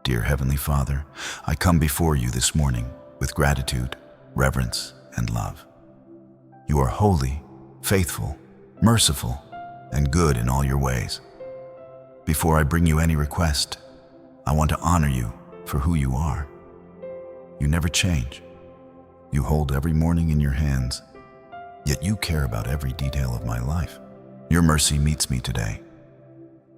Dear Heavenly Father, I come before you this morning with gratitude, reverence, and love. You are holy, faithful, merciful, and good in all your ways. Before I bring you any request, I want to honor you for who you are. You never change. You hold every morning in your hands, yet you care about every detail of my life. Your mercy meets me today.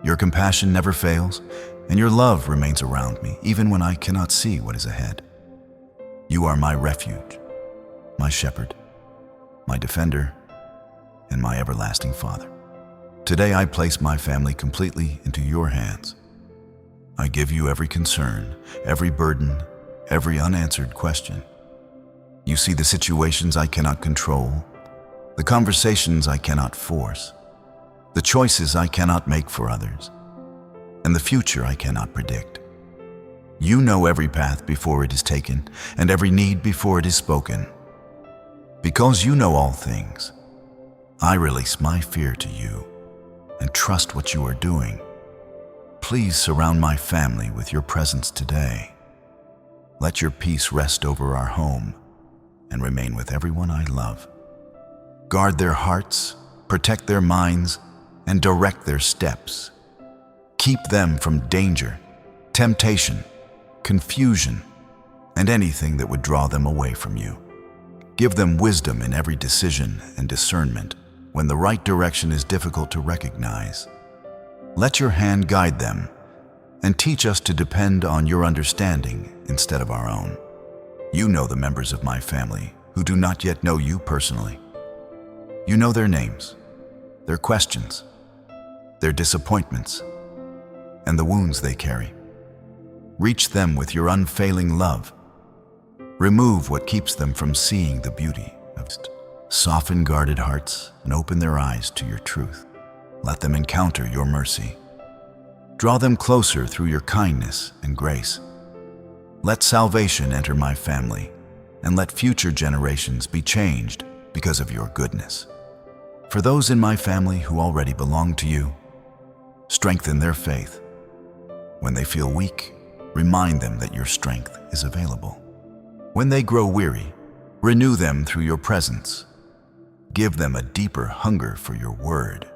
Your compassion never fails, and your love remains around me even when I cannot see what is ahead. You are my refuge, my shepherd, my defender, and my everlasting Father. Today I place my family completely into your hands. I give you every concern, every burden, every unanswered question. You see the situations I cannot control, the conversations I cannot force, the choices I cannot make for others, and the future I cannot predict. You know every path before it is taken, and every need before it is spoken. Because you know all things, I release my fear to you and trust what you are doing. Please surround my family with your presence today. Let your peace rest over our home and remain with everyone I love. Guard their hearts, protect their minds, and direct their steps. Keep them from danger, temptation, confusion, and anything that would draw them away from you. Give them wisdom in every decision and discernment when the right direction is difficult to recognize. Let your hand guide them and teach us to depend on your understanding instead of our own. You know the members of my family who do not yet know you personally. You know their names, their questions, their disappointments, and the wounds they carry. Reach them with your unfailing love. Remove what keeps them from seeing the beauty of it. Soften guarded hearts and open their eyes to your truth. Let them encounter your mercy. Draw them closer through your kindness and grace. Let salvation enter my family, and let future generations be changed because of your goodness. For those in my family who already belong to you, strengthen their faith. When they feel weak, remind them that your strength is available. When they grow weary, renew them through your presence. Give them a deeper hunger for your word.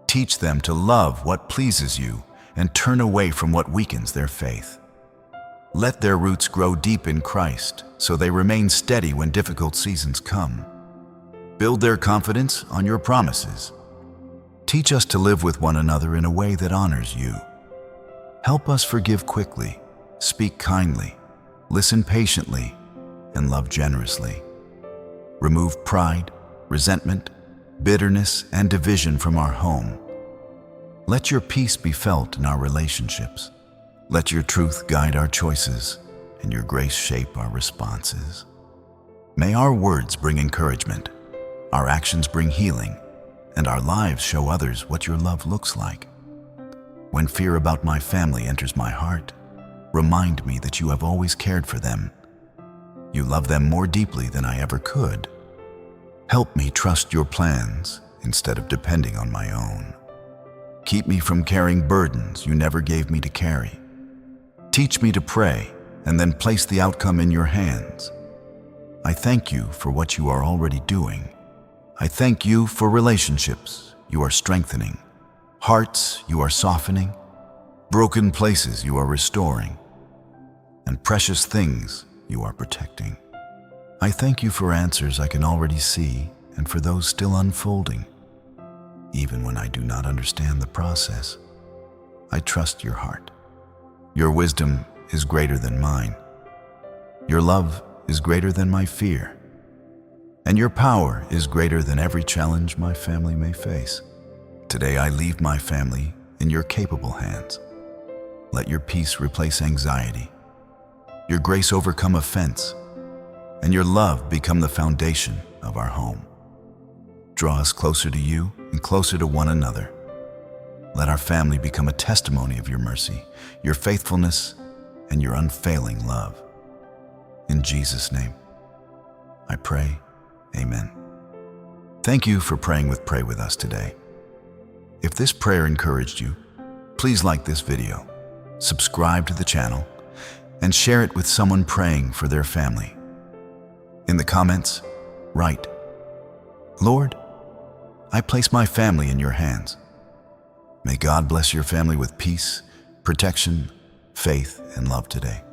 Teach them to love what pleases you and turn away from what weakens their faith. Let their roots grow deep in Christ so they remain steady when difficult seasons come. Build their confidence on your promises. Teach us to live with one another in a way that honors you. Help us forgive quickly, speak kindly, listen patiently, and love generously. Remove pride, resentment, bitterness, and division from our home. Let your peace be felt in our relationships. Let your truth guide our choices and your grace shape our responses. May our words bring encouragement, our actions bring healing, and our lives show others what your love looks like. When fear about my family enters my heart, remind me that you have always cared for them. You love them more deeply than I ever could. Help me trust your plans instead of depending on my own. Keep me from carrying burdens you never gave me to carry. Teach me to pray and then place the outcome in your hands. I thank you for what you are already doing. I thank you for relationships you are strengthening, hearts you are softening, broken places you are restoring, and precious things you are protecting. I thank you for answers I can already see and for those still unfolding. Even when I do not understand the process, I trust your heart. Your wisdom is greater than mine. Your love is greater than my fear. And your power is greater than every challenge my family may face. Today I leave my family in your capable hands. Let your peace replace anxiety, your grace overcome offense, and your love become the foundation of our home. Draw us closer to you and closer to one another. Let our family become a testimony of your mercy, your faithfulness, and your unfailing love. In Jesus' name, I pray, amen. Thank you for praying with Pray With Us today. If this prayer encouraged you, please like this video, subscribe to the channel, and share it with someone praying for their family. In the comments, write, "Lord, I place my family in your hands." May God bless your family with peace, protection, faith, and love today.